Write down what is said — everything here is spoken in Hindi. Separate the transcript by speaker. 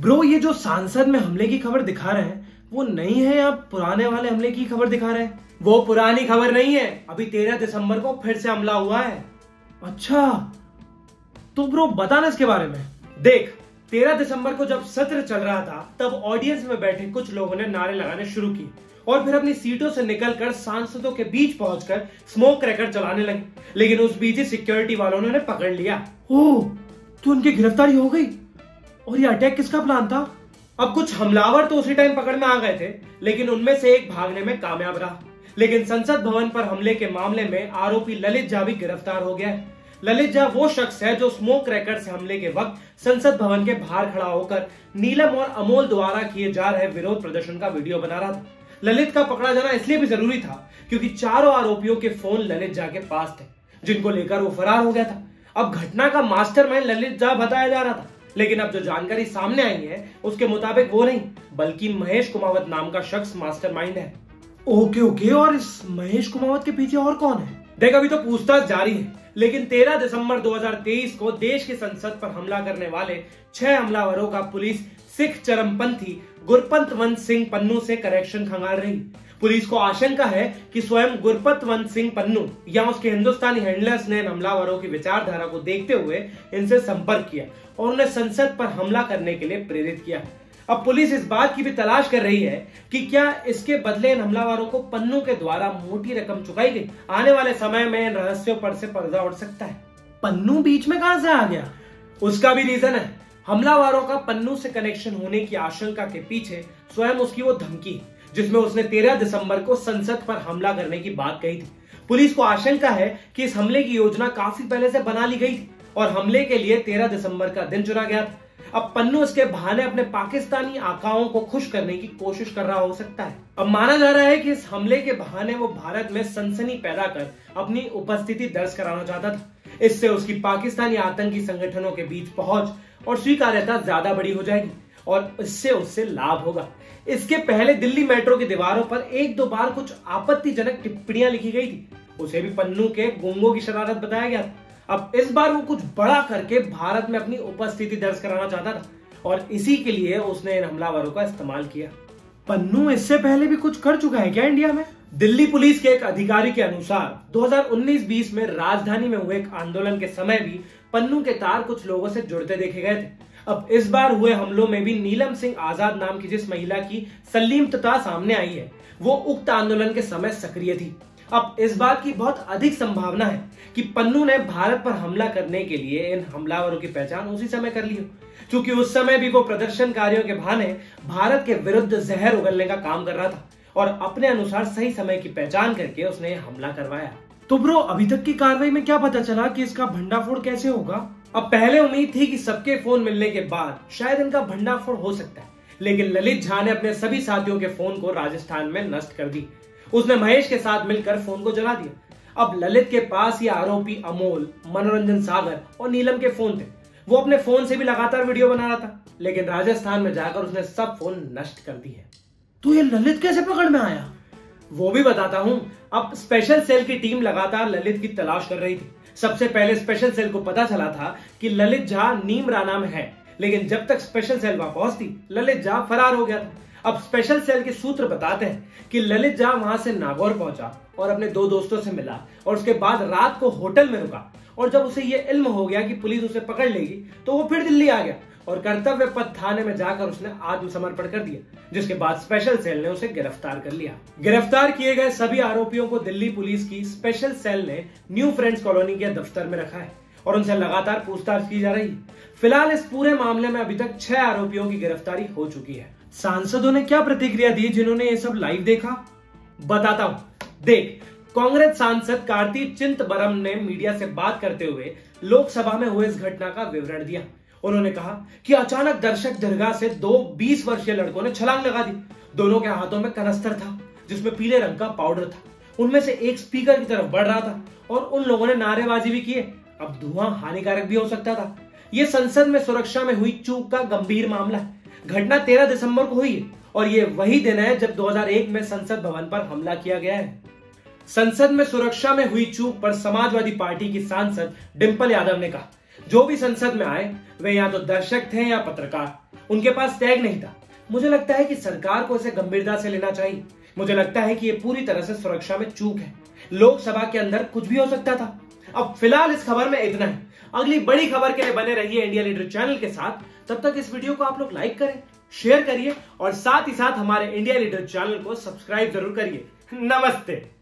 Speaker 1: ब्रो, ये जो सांसद में हमले की खबर दिखा रहे हैं वो नई है या पुराने वाले हमले की खबर दिखा रहे हैं?
Speaker 2: वो पुरानी खबर नहीं है, अभी 13 दिसंबर को फिर से हमला हुआ है।
Speaker 1: अच्छा, तो ब्रो बताना इसके बारे में।
Speaker 2: देख, 13 दिसंबर को जब सत्र चल रहा था तब ऑडियंस में बैठे कुछ लोगों ने नारे लगाने शुरू किए और फिर अपनी सीटों से निकलकर सांसदों के बीच पहुंचकर स्मोक क्रैकर चलाने लगे, लेकिन उस बीच ही सिक्योरिटी वालों ने उन्हें पकड़ लिया।
Speaker 1: ओह, तो उनकी गिरफ्तारी हो गई। और ये अटैक किसका प्लान था?
Speaker 2: अब कुछ हमलावर तो उसी टाइम पकड़ में आ गए थे, लेकिन उनमें से एक भागने में कामयाब रहा। लेकिन संसद भवन पर हमले के मामले में आरोपी ललित झा भी गिरफ्तार हो गया है। ललित झा वो शख्स है जो स्मोक क्रैकर से हमले के वक्त संसद भवन के बाहर खड़ा होकर नीलम और अमोल द्वारा किए जा रहे विरोध प्रदर्शन का वीडियो बना रहा था। ललित का पकड़ा जाना इसलिए भी जरूरी था क्योंकि चारों आरोपियों के फोन ललित झा के पास थे, जिनको लेकर वो फरार हो गया था। अब घटना का मास्टरमाइंड ललित झा बताया जा रहा था, लेकिन अब जो जानकारी सामने आई है उसके मुताबिक वो नहीं बल्कि महेश कुमावत नाम का शख्स मास्टरमाइंड है।
Speaker 1: ओके, और इस महेश कुमावत के पीछे और कौन है?
Speaker 2: देख, अभी तो पूछताछ जारी है, लेकिन 13 दिसंबर 2023 को देश की संसद पर हमला करने वाले 6 हमलावरों का पुलिस सिख चरमपंथी गुरपतवंत सिंह पन्नू से कनेक्शन खंगाल रही। पुलिस को आशंका है कि स्वयं गुरपतवंत सिंह पन्नू या उसके हिंदुस्तानी हैंडलर्स ने हमलावरों की विचारधारा को देखते हुए इनसे संपर्क किया और उन्हें संसद पर हमला करने के लिए प्रेरित किया। अब पुलिस इस बात की भी तलाश कर रही है कि क्या इसके बदले इन हमलावरों को पन्नू के द्वारा मोटी रकम चुकाई गई। आने वाले समय में इन रहस्यों पर से पर्दा उठ सकता है।
Speaker 1: पन्नू बीच में कहां से आ गया?
Speaker 2: उसका भी रीजन है। हमलावरों का पन्नू से कनेक्शन होने की आशंका के पीछे स्वयं उसकी वो धमकी जिसमें उसने 13 दिसंबर को संसद पर हमला करने की बात कही थी। पुलिस को आशंका है कि इस हमले की योजना काफी पहले से बना ली गई थी और हमले के लिए 13 दिसंबर का दिन चुना गया था। अब पन्नू इसके बहाने अपने पाकिस्तानी आकाओं को खुश करने की कोशिश कर रहा हो सकता है। अब माना जा रहा है कि इस हमले के बहाने वो भारत में सनसनी पैदा कर अपनी उपस्थिति दर्ज कराना चाहता था। इससे उसकी पाकिस्तानी आतंकी संगठनों के बीच पहुंच और स्वीकार्यता ज्यादा बड़ी हो जाएगी और इससे उससे लाभ होगा। इसके पहले दिल्ली मेट्रो की दीवारों पर 1-2 बार कुछ आपत्तिजनक टिप्पणियां लिखी गई थी, उसे भी पन्नू के गुंगों की शरारत बताया गया था। अब इस बार वो कुछ बड़ा करके भारत में अपनी उपस्थिति दर्ज कराना चाहता था और इसी के लिए उसने इन हमलावरों का इस्तेमाल किया।
Speaker 1: पन्नू इससे पहले भी कुछ कर चुका है क्या इंडिया में?
Speaker 2: दिल्ली पुलिस के एक अधिकारी के अनुसार 2019-20 में राजधानी में हुए एक आंदोलन के समय भी पन्नू के तार कुछ लोगों से जुड़ते देखे गए थे। अब इस बार हुए हमलों में भी नीलम सिंह आजाद नाम की जिस महिला की संलिप्तता सामने आई है वो उक्त आंदोलन के समय सक्रिय थी। अब इस बात की बहुत अधिक संभावना है कि पन्नू ने भारत पर हमला करने के लिए इन हमलावरों की पहचान उसी समय कर ली हो, क्योंकि उस समय भी वो प्रदर्शनकारियों के बहाने भारत के विरुद्ध जहर उगलने का काम कर रहा था और अपने अनुसार सही समय की पहचान करके उसने हमला करवाया।
Speaker 1: तो ब्रो, अभी तक की कार्रवाई में क्या पता चला कि इसका भंडाफोड़ कैसे होगा?
Speaker 2: अब पहले उम्मीद थी कि सबके फोन मिलने के बाद शायद इनका भंडाफोड़ हो सकता है, लेकिन ललित झा ने अपने सभी साथियों के फोन को राजस्थान में नष्ट कर दी। उसने महेश के साथ मिलकर फोन को जला दिया। अब ललित के पास ये आरोपी अमोल, मनोरंजन सागर और नीलम के फोन थे। वो अपने फोन से भी लगातार वीडियो बना रहा था, लेकिन राजस्थान में जाकर उसने सब फोन नष्ट कर दिए।
Speaker 1: तो ये ललित कैसे पकड़ में आया?
Speaker 2: वो भी बताता हूं। अब स्पेशल सेल की टीम लगातार ललित की तलाश कर रही थी। सबसे पहले स्पेशल सेल को पता चला था कि ललित झा नीमराना में है, लेकिन जब तक स्पेशल सेल वहां पहुंचती ललित झा फरार हो गया था। अब स्पेशल सेल के सूत्र बताते हैं कि ललित झा वहां से नागौर पहुंचा और अपने 2 दोस्तों से मिला और उसके बाद रात को होटल में रुका और जब उसे यह इल्म हो गया कि पुलिस उसे पकड़ लेगी तो वो फिर दिल्ली आ गया और कर्तव्य पथ थाने में जाकर उसने आत्मसमर्पण कर दिया, जिसके बाद स्पेशल सेल ने उसे गिरफ्तार कर लिया। गिरफ्तार किए गए सभी आरोपियों को दिल्ली पुलिस की स्पेशल सेल ने न्यू फ्रेंड्स कॉलोनी के दफ्तर में रखा है और उनसे लगातार पूछताछ की जा रही है। फिलहाल इस पूरे मामले में अभी तक 6 आरोपियों की गिरफ्तारी हो चुकी है।
Speaker 1: सांसदों ने क्या प्रतिक्रिया दी जिन्होंने ये सब लाइव देखा?
Speaker 2: बताता हूं। देख, कांग्रेस सांसद कार्ति चिदंबरम ने मीडिया से बात करते हुए लोकसभा में हुए इस घटना का विवरण दिया। उन्होंने कहा कि अचानक दर्शक दरगाह से 2 20 वर्षीय लड़कों ने छलांग लगा दी। दोनों के हाथों में कनस्तर था जिसमें पीले रंग का पाउडर था। उनमें से एक स्पीकर की तरफ बढ़ रहा था और उन लोगों ने नारेबाजी भी किए। अब धुआं हानिकारक भी हो सकता था। यह संसद में सुरक्षा में हुई चूक का गंभीर मामला है। घटना 13 दिसंबर को हुई है और यह वही दिन है जब 2001 में संसद भवन पर हमला किया गया है। संसद में सुरक्षा में हुई चूक पर समाजवादी पार्टी की सांसद डिंपल यादव ने कहा, जो भी संसद में आए वे या तो दर्शक थे या पत्रकार। उनके पास टैग नहीं था। मुझे लगता है कि सरकार को इसे गंभीरता से लेना चाहिए। मुझे लगता है कि यह पूरी तरह से सुरक्षा में चूक है। लोकसभा के अंदर कुछ भी हो सकता था। अब फिलहाल इस खबर में इतना है। अगली बड़ी खबर के लिए बने रहिए इंडिया लीडर चैनल के साथ। तब तक इस वीडियो को आप लोग लाइक करें, शेयर करिए और साथ ही साथ हमारे इंडिया लीडर चैनल को सब्सक्राइब जरूर करिए। नमस्ते।